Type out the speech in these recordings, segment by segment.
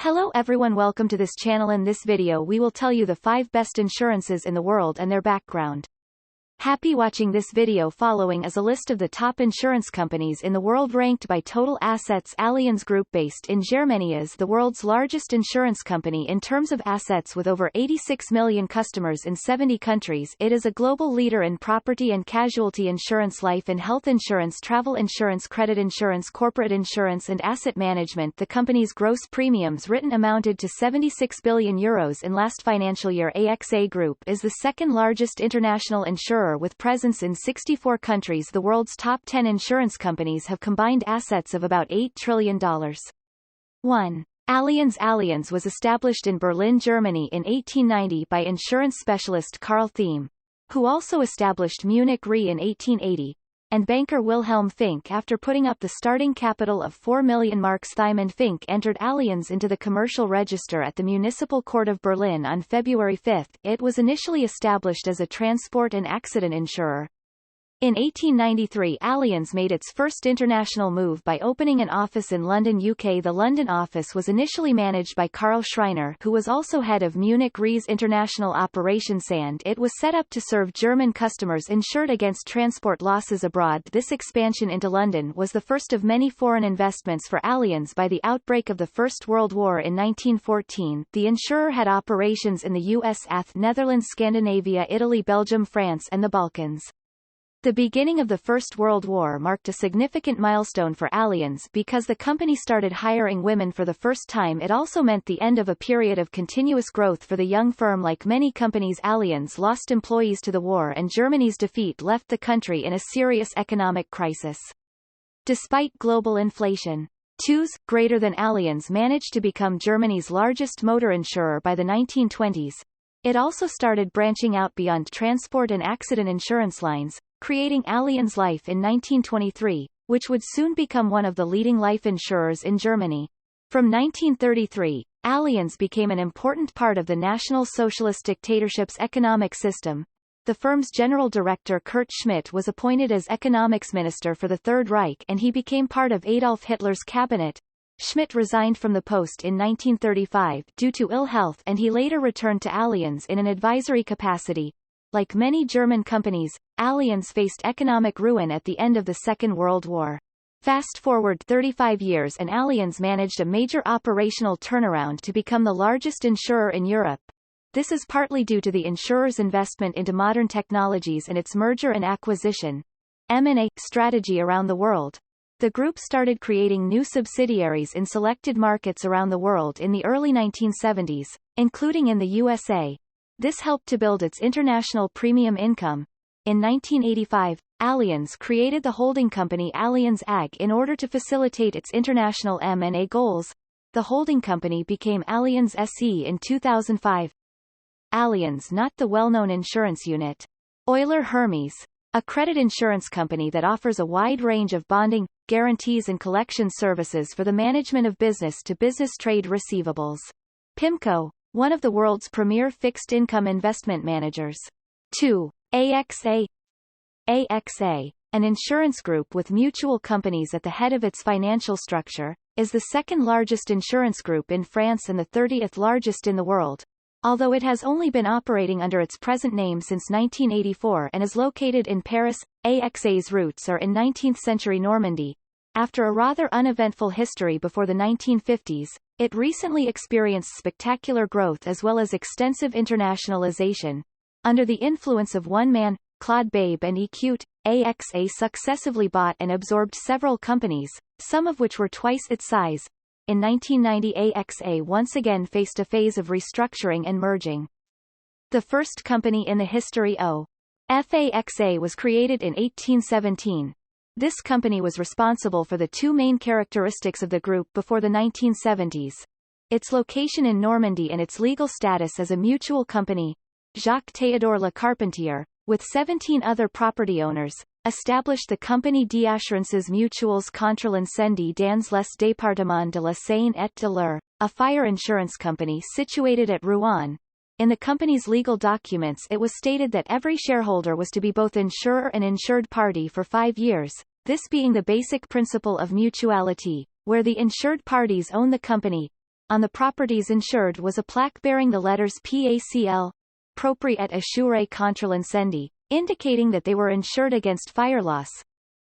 Hello everyone, welcome to this channel. In this video we will tell you the 5 best insurances in the world and their background. Happy watching this video. Following is a list of the top insurance companies in the world ranked by total assets. Allianz Group, based in Germany, is the world's largest insurance company in terms of assets with over 86 million customers in 70 countries. It is a global leader in property and casualty insurance, life and health insurance, travel insurance, credit insurance, corporate insurance and asset management. The company's gross premiums written amounted to €76 billion in last financial year. AXA Group is the second largest international insurer with presence in 64 countries. The world's top 10 insurance companies have combined assets of about $8 trillion. 1. Allianz. Allianz was established in Berlin, Germany in 1890 by insurance specialist Karl Thieme, who also established Munich Re in 1880, and banker Wilhelm Fink. After putting up the starting capital of 4 million marks, Thieme and Fink entered Allianz into the commercial register at the Municipal Court of Berlin on February 5. It was initially established as a transport and accident insurer. In 1893, Allianz made its first international move by opening an office in London, UK. The London office was initially managed by Karl Schreiner, who was also head of Munich Re's international operations, and it was set up to serve German customers insured against transport losses abroad. This expansion into London was the first of many foreign investments for Allianz. By the outbreak of the First World War in 1914, the insurer had operations in the US, Netherlands, Scandinavia, Italy, Belgium, France and the Balkans. The beginning of the First World War marked a significant milestone for Allianz because the company started hiring women for the first time. It also meant the end of a period of continuous growth for the young firm. Like many companies, Allianz lost employees to the war, and Germany's defeat left the country in a serious economic crisis. Despite global inflation, greater than Allianz managed to become Germany's largest motor insurer by the 1920s. It also started branching out beyond transport and accident insurance lines, creating Allianz Life in 1923, which would soon become one of the leading life insurers in Germany. From 1933, Allianz became an important part of the National Socialist dictatorship's economic system. The firm's general director Kurt Schmidt was appointed as economics minister for the Third Reich, and he became part of Adolf Hitler's cabinet. Schmidt resigned from the post in 1935 due to ill health, and he later returned to Allianz in an advisory capacity. Like many German companies, Allianz faced economic ruin at the end of the Second World War. Fast forward 35 years and Allianz managed a major operational turnaround to become the largest insurer in Europe. This is partly due to the insurer's investment into modern technologies and its merger and acquisition (M&A) strategy around the world. The group started creating new subsidiaries in selected markets around the world in the early 1970s, including in the USA. This helped to build its international premium income. In 1985, Allianz created the holding company Allianz AG in order to facilitate its international M&A goals. The holding company became Allianz SE in 2005. Allianz. Not the well-known insurance unit. Euler Hermes, a credit insurance company that offers a wide range of bonding, guarantees and collection services for the management of business-to-business trade receivables. PIMCO, one of the world's premier fixed-income investment managers. 2. AXA. AXA, an insurance group with mutual companies at the head of its financial structure, is the second largest insurance group in France and the 30th largest in the world. Although it has only been operating under its present name since 1984 and is located in Paris, AXA's roots are in 19th-century Normandy. After a rather uneventful history before the 1950s, it recently experienced spectacular growth as well as extensive internationalization. Under the influence of one man, Claude Babe and EQT, AXA successively bought and absorbed several companies, some of which were twice its size. In 1990, AXA once again faced a phase of restructuring and merging. The first company in the history of AXA was created in 1817. This company was responsible for the two main characteristics of the group before the 1970s: its location in Normandy and its legal status as a mutual company. Jacques Théodore Le Carpentier, with 17 other property owners, established the company d'assurances mutuelles contre l'incendie dans les départements de la Seine et de l'Eure, a fire insurance company situated at Rouen. In the company's legal documents it was stated that every shareholder was to be both insurer and insured party for 5 years, this being the basic principle of mutuality, where the insured parties own the company. On the properties insured was a plaque bearing the letters PACL, Propri et Assure contre l'incendie, indicating that they were insured against fire loss.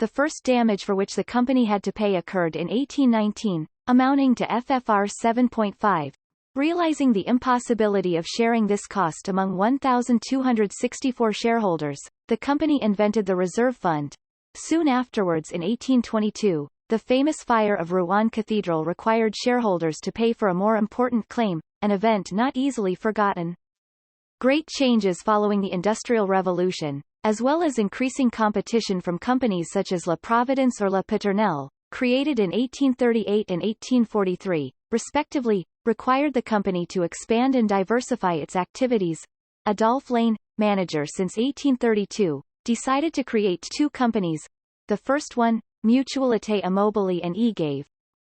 The first damage for which the company had to pay occurred in 1819, amounting to FFR 7.5. Realizing the impossibility of sharing this cost among 1,264 shareholders, the company invented the reserve fund. Soon afterwards in 1822, the famous fire of Rouen Cathedral required shareholders to pay for a more important claim, an event not easily forgotten. Great changes following the Industrial Revolution, as well as increasing competition from companies such as La Providence or La Paternelle, created in 1838 and 1843, respectively, required the company to expand and diversify its activities. Adolphe Lane, manager since 1832, decided to create two companies. The first one, Mutualité Immobile and Egave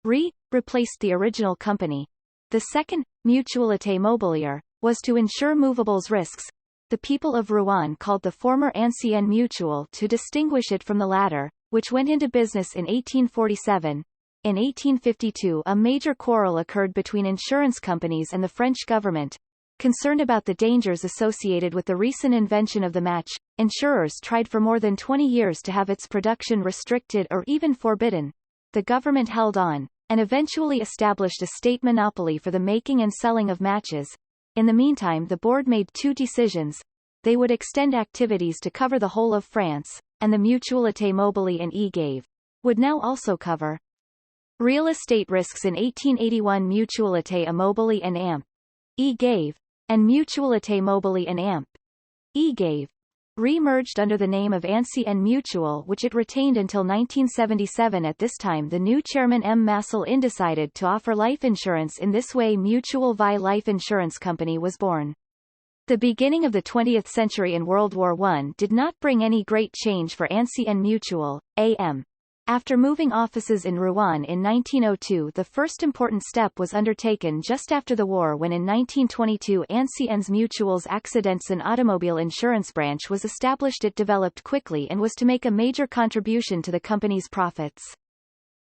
replaced the original company. The second, Mutualité Mobilier, was to insure movables risks. The people of Rouen called the former Ancienne Mutuelle to distinguish it from the latter, which went into business in 1847. In 1852 a major quarrel occurred between insurance companies and the French government. Concerned about the dangers associated with the recent invention of the match, insurers tried for more than 20 years to have its production restricted or even forbidden. The government held on, and eventually established a state monopoly for the making and selling of matches. In the meantime the board made two decisions. They would extend activities to cover the whole of France, and the Mutualité Mobile and Egave would now also cover real estate risks. In 1881 Mutualité Immobile and Amp. Egave and Mutualité Mobile and Amp. Egave re-merged under the name of Ancienne Mutuelle, which it retained until 1977. At this time the new chairman M. Massel decided to offer life insurance. In this way Mutual Vie Life Insurance Company was born. The beginning of the 20th century and World War I did not bring any great change for Ancienne Mutuelle, AM. After moving offices in Rouen in 1902, the first important step was undertaken just after the war when in 1922 Anciennes Mutuelles Accidents and Automobile Insurance Branch was established. It developed quickly and was to make a major contribution to the company's profits.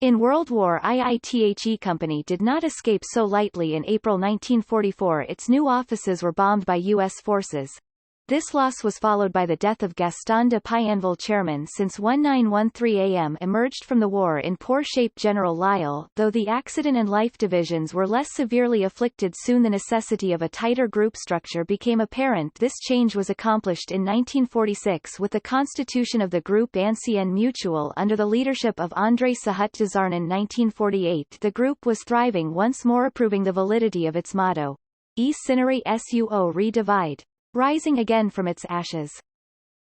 In World War I, IITHE Company did not escape so lightly. In April 1944 its new offices were bombed by U.S. forces. This loss was followed by the death of Gaston de Pienville. Chairman since 1913 AM emerged from the war in poor shape. General Lyell, though the accident and life divisions were less severely afflicted, soon the necessity of a tighter group structure became apparent. This change was accomplished in 1946 with the constitution of the group Ancienne Mutuelle under the leadership of André Sahut-Desarn. In 1948 the group was thriving once more, approving the validity of its motto, E Cinere Suo Re-Divide, rising again from its ashes.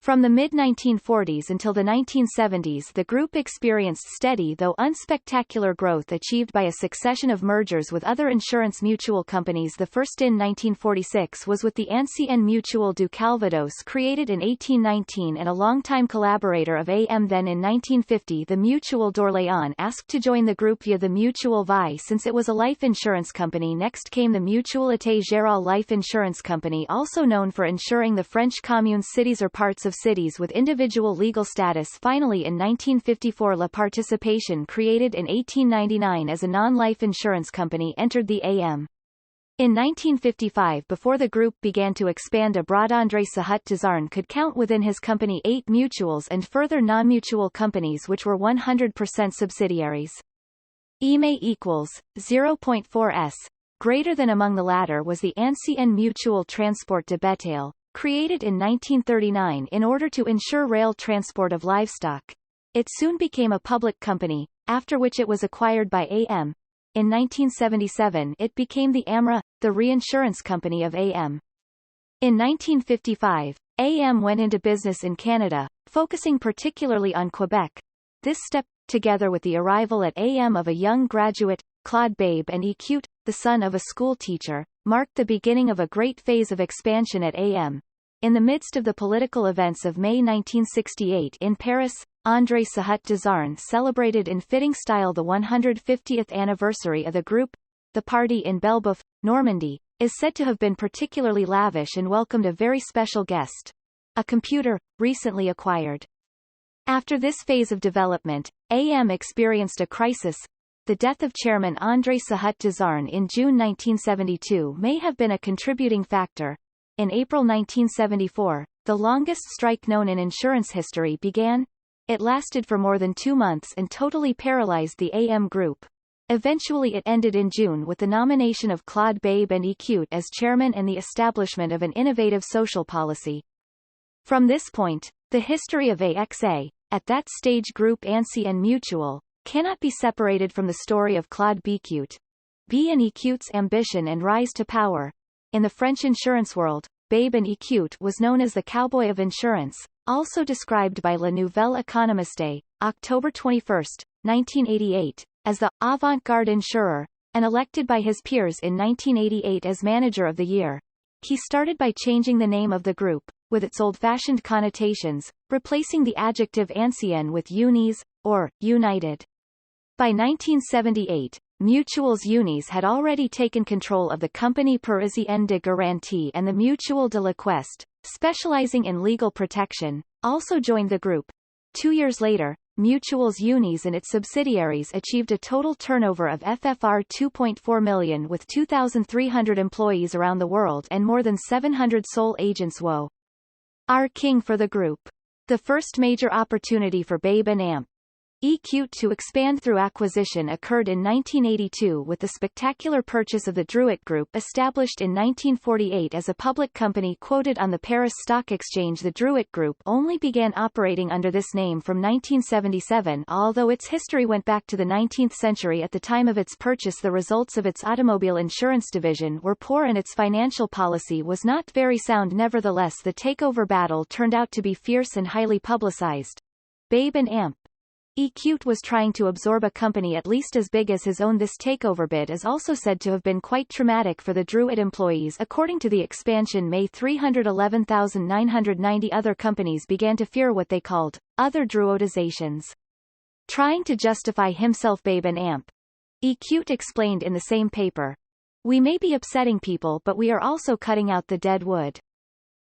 From the mid-1940s until the 1970s the group experienced steady though unspectacular growth achieved by a succession of mergers with other insurance mutual companies. The first in 1946 was with the Ancienne Mutuelle du Calvados, created in 1819 and a longtime collaborator of AM. Then in 1950 the Mutuelle d'Orléans asked to join the group via the Mutuelle Vie since it was a life insurance company. Next came the Mutualité Générale Life Insurance Company, also known for insuring the French communes, cities or parts of cities with individual legal status. Finally in 1954 La Participation, created in 1899 as a non-life insurance company, entered the AM. In 1955, before the group began to expand abroad, André Sahut-Desarn could count within his company 8 mutuals and further non-mutual companies which were 100% subsidiaries. IME equals 0.4s. Greater than among the latter was the Ancienne Mutuelle Transport de Bétail, created in 1939 in order to insure rail transport of livestock. It soon became a public company, after which it was acquired by AM. In 1977 it became the AMRA, the reinsurance company of AM. In 1955, AM went into business in Canada, focusing particularly on Quebec. This step, together with the arrival at AM of a young graduate, Claude Babe and Écoute, the son of a school teacher, marked the beginning of a great phase of expansion at AM. In the midst of the political events of May 1968 in Paris, André Sahut-Desarn celebrated in fitting style the 150th anniversary of the group. The party in Belbeuf, Normandy, is said to have been particularly lavish and welcomed a very special guest, a computer, recently acquired. After this phase of development, AM experienced a crisis. The death of chairman André Sahut-Dezarn in June 1972 may have been a contributing factor. In April 1974, the longest strike known in insurance history began. It lasted for more than 2 months and totally paralyzed the AM Group. Eventually it ended in June with the nomination of Claude Babe and Equute as chairman and the establishment of an innovative social policy. From this point, the history of AXA, at that stage Groupe ANSI and Mutual, cannot be separated from the story of Claude Béquute. B and Equute's ambition and rise to power. In the French insurance world, Babe and Equute was known as the cowboy of insurance, also described by La Nouvelle Économiste, October 21, 1988, as the avant-garde insurer, and elected by his peers in 1988 as Manager of the Year. He started by changing the name of the group, with its old-fashioned connotations, replacing the adjective ancien with unis, or united. By 1978, Mutual's unis had already taken control of the Compagnie Parisienne de Garantie, and the Mutuelle de l'Ouest, specializing in legal protection, also joined the group. 2 years later, Mutual's unis and its subsidiaries achieved a total turnover of FFR 2.4 million with 2,300 employees around the world and more than 700 sole agents. Woe! Our king for the group. The first major opportunity for Babe and Amp. Equute to expand through acquisition occurred in 1982 with the spectacular purchase of the Druit Group, established in 1948 as a public company quoted on the Paris Stock Exchange. The Druit Group only began operating under this name from 1977, although its history went back to the 19th century. At the time of its purchase, the results of its automobile insurance division were poor and its financial policy was not very sound. Nevertheless, the takeover battle turned out to be fierce and highly publicized. Babe and Amp. Equute was trying to absorb a company at least as big as his own. This takeover bid is also said to have been quite traumatic for the Druit employees. According to the expansion, May 311,990 other companies began to fear what they called other Druotizations. Trying to justify himself, Babe and Amp. Equute explained in the same paper, "We may be upsetting people, but we are also cutting out the dead wood."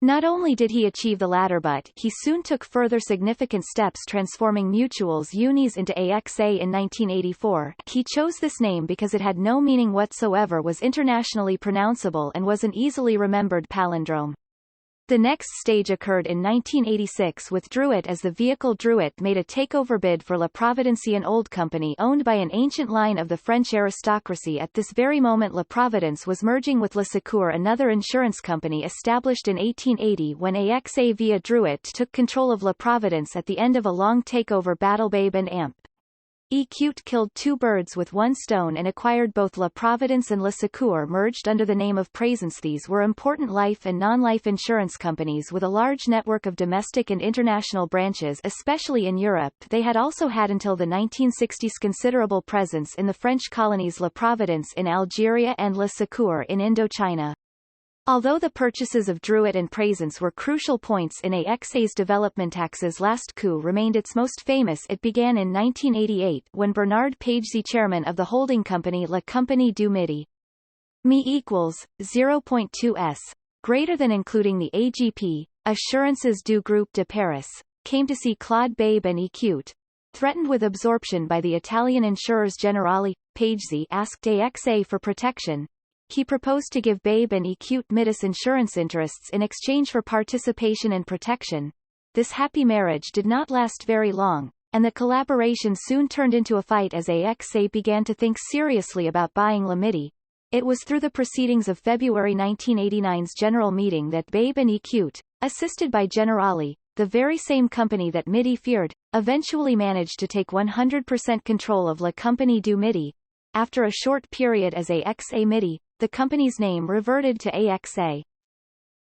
Not only did he achieve the latter, but he soon took further significant steps, transforming Mutual's unis into AXA in 1984. He chose this name because it had no meaning whatsoever, was internationally pronounceable, and was an easily remembered palindrome. The next stage occurred in 1986 with Druit as the vehicle. Druit made a takeover bid for La Providence, an old company owned by an ancient line of the French aristocracy. At this very moment, La Providence was merging with Le Secours, another insurance company established in 1880, when AXA via Druit took control of La Providence at the end of a long takeover battle. Babe and Amp. Equute killed two birds with one stone and acquired both La Providence and Le Secours, merged under the name of Présence. These were important life and non-life insurance companies with a large network of domestic and international branches, especially in Europe. They had also had until the 1960s considerable presence in the French colonies, La Providence in Algeria and Le Secours in Indochina. Although the purchases of Druit and Présence were crucial points in AXA's development, AXA's last coup remained its most famous. It began in 1988 when Bernard Pagesi, chairman of the holding company La Compagnie du Midi, Mi equals 0.2s greater than, including the AGP, Assurances du Groupe de Paris, came to see Claude Babe and Equute. Threatened with absorption by the Italian insurers Generali, Pagesi asked AXA for protection. He proposed to give Babe and Equute Midis insurance interests in exchange for participation and protection. This happy marriage did not last very long, and the collaboration soon turned into a fight as AXA began to think seriously about buying La Midi. It was through the proceedings of February 1989's general meeting that Babe and Equute, assisted by Generali, the very same company that Midi feared, eventually managed to take 100% control of La Compagnie du Midi. After a short period as AXA Midi, the company's name reverted to AXA.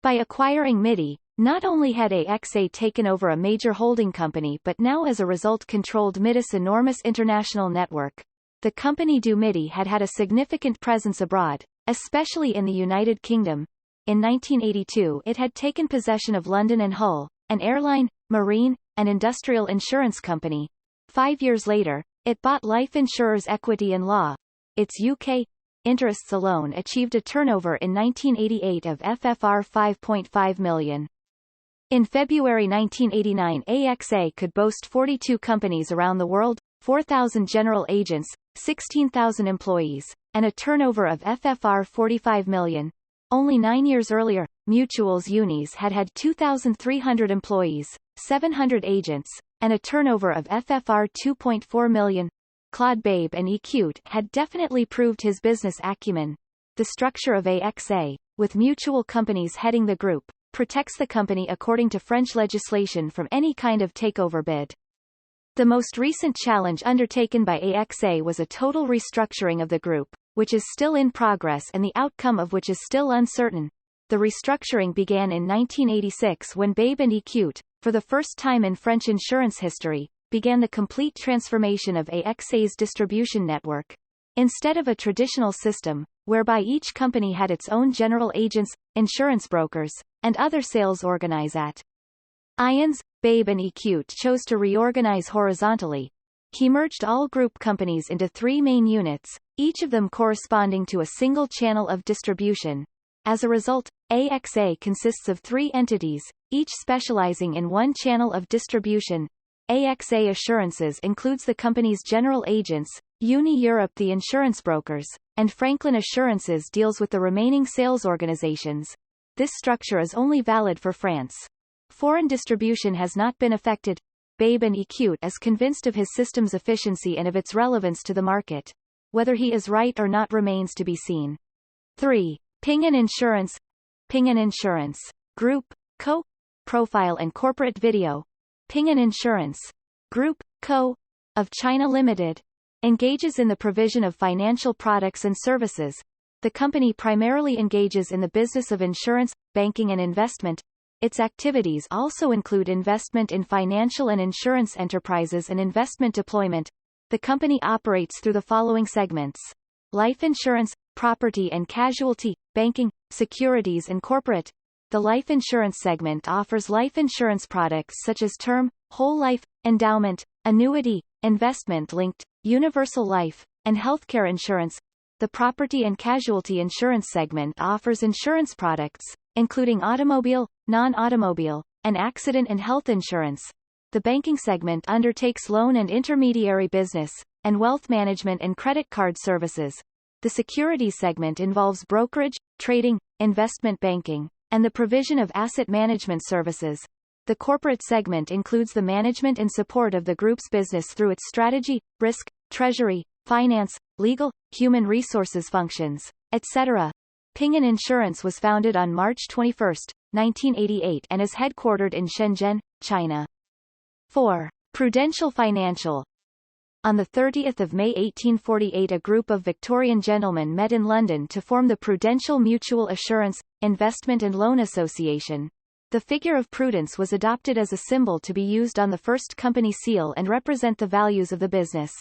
By acquiring Midi, not only had AXA taken over a major holding company but now as a result controlled Midis' enormous international network. The Compagnie du Midi had had a significant presence abroad, especially in the United Kingdom. In 1982 it had taken possession of London and Hull, an airline, marine, and industrial insurance company. 5 years later, it bought life insurers Equity and Law. Its UK interests alone achieved a turnover in 1988 of FFR 5.5 million. In February 1989, AXA could boast 42 companies around the world. 4,000 general agents, 16,000 employees, and a turnover of FFR 45 million. Only 9 years earlier, Mutual's Unis had 2,300 employees, 700 agents, and a turnover of FFR 2.4 million. Claude Babe and Ecute had definitely proved his business acumen. The structure of AXA, with mutual companies heading the group, protects the company according to French legislation from any kind of takeover bid. The most recent challenge undertaken by AXA was a total restructuring of the group, which is still in progress and the outcome of which is still uncertain. The restructuring began in 1986 when Babe and Ecute, for the first time in French insurance history, began the complete transformation of AXA's distribution network. Instead of a traditional system, whereby each company had its own general agents, insurance brokers, and other sales organizers. Allianz, Babe and Ecute chose to reorganize horizontally. He merged all group companies into 3 main units, each of them corresponding to a single channel of distribution. As a result, AXA consists of 3 entities, each specializing in one channel of distribution. AXA Assurances includes the company's general agents, Uni Europe the insurance brokers, and Franklin Assurances deals with the remaining sales organizations. This structure is only valid for France. Foreign distribution has not been affected. Babe and Ecute is convinced of his system's efficiency and of its relevance to the market. Whether he is right or not remains to be seen. 3. Ping An Insurance. Ping An Insurance Group, Co. Profile and Corporate Video. Ping An Insurance Group, Co. of China Limited. Engages in the provision of financial products and services. The company primarily engages in the business of insurance, banking and investment. Its activities also include investment in financial and insurance enterprises and investment deployment. The company operates through the following segments: life insurance, property and casualty, banking, securities and corporate. The life insurance segment offers life insurance products such as term, whole life, endowment, annuity, investment-linked, universal life, and healthcare insurance. The property and casualty insurance segment offers insurance products, including automobile, non-automobile, and accident and health insurance. The banking segment undertakes loan and intermediary business, and wealth management and credit card services. The securities segment involves brokerage, trading, investment banking, and the provision of asset management services. The corporate segment includes the management and support of the group's business through its strategy, risk, treasury, finance, legal, human resources functions, etc. Ping An Insurance was founded on March 21, 1988 and is headquartered in Shenzhen, China. 4. Prudential Financial. On 30 May 1848 a group of Victorian gentlemen met in London to form the Prudential Mutual Assurance, Investment and Loan Association. The figure of prudence was adopted as a symbol to be used on the first company seal and represent the values of the business.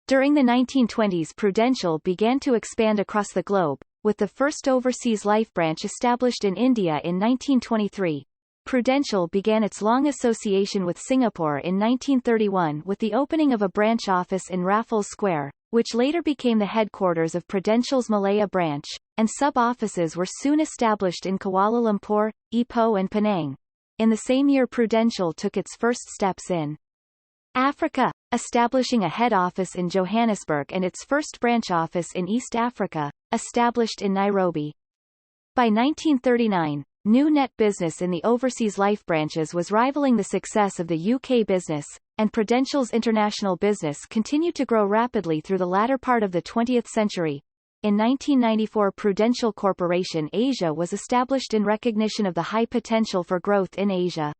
During the 1920s Prudential began to expand across the globe, with the first overseas life branch established in India in 1923. Prudential began its long association with Singapore in 1931 with the opening of a branch office in Raffles Square, which later became the headquarters of Prudential's Malaya branch, and sub-offices were soon established in Kuala Lumpur, Ipoh and Penang. In the same year Prudential took its first steps in Africa, establishing a head office in Johannesburg and its first branch office in East Africa, established in Nairobi. By 1939, new net business in the overseas life branches was rivaling the success of the UK business, and Prudential's international business continued to grow rapidly through the latter part of the 20th century. In 1994 Prudential Corporation Asia was established in recognition of the high potential for growth in Asia.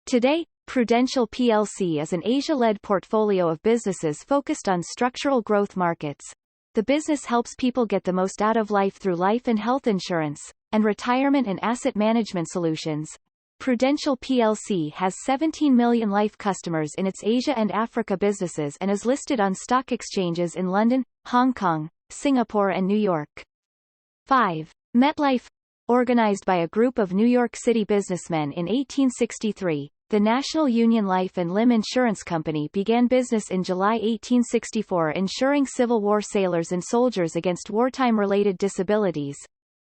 Today, Prudential plc is an Asia-led portfolio of businesses focused on structural growth markets. The business helps people get the most out of life through life and health insurance, and retirement and asset management solutions. Prudential plc has 17 million life customers in its Asia and Africa businesses and is listed on stock exchanges in London, Hong Kong, Singapore and New York. 5. MetLife. Organized by a group of New York City businessmen in 1863, the National Union Life and Limb Insurance Company began business in July 1864 insuring Civil War sailors and soldiers against wartime-related disabilities.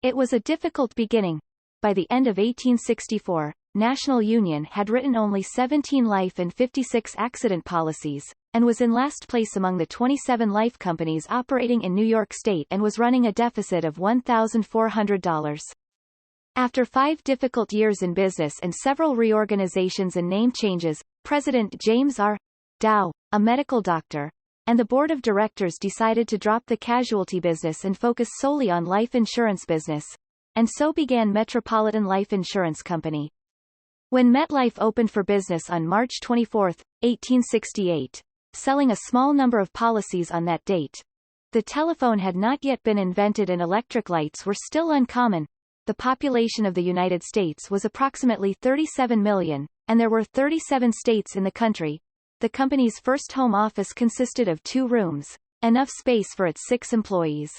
It was a difficult beginning. By the end of 1864, National Union had written only 17 life and 56 accident policies, and was in last place among the 27 life companies operating in New York State and was running a deficit of $1,400. After 5 difficult years in business and several reorganizations and name changes, President James R. Dow, a medical doctor, and the board of directors decided to drop the casualty business and focus solely on life insurance business, and so began Metropolitan Life Insurance Company. When MetLife opened for business on March 24, 1868, selling a small number of policies on that date, the telephone had not yet been invented and electric lights were still uncommon. The population of the United States was approximately 37 million, and there were 37 states in the country. The company's first home office consisted of 2 rooms, enough space for its 6 employees.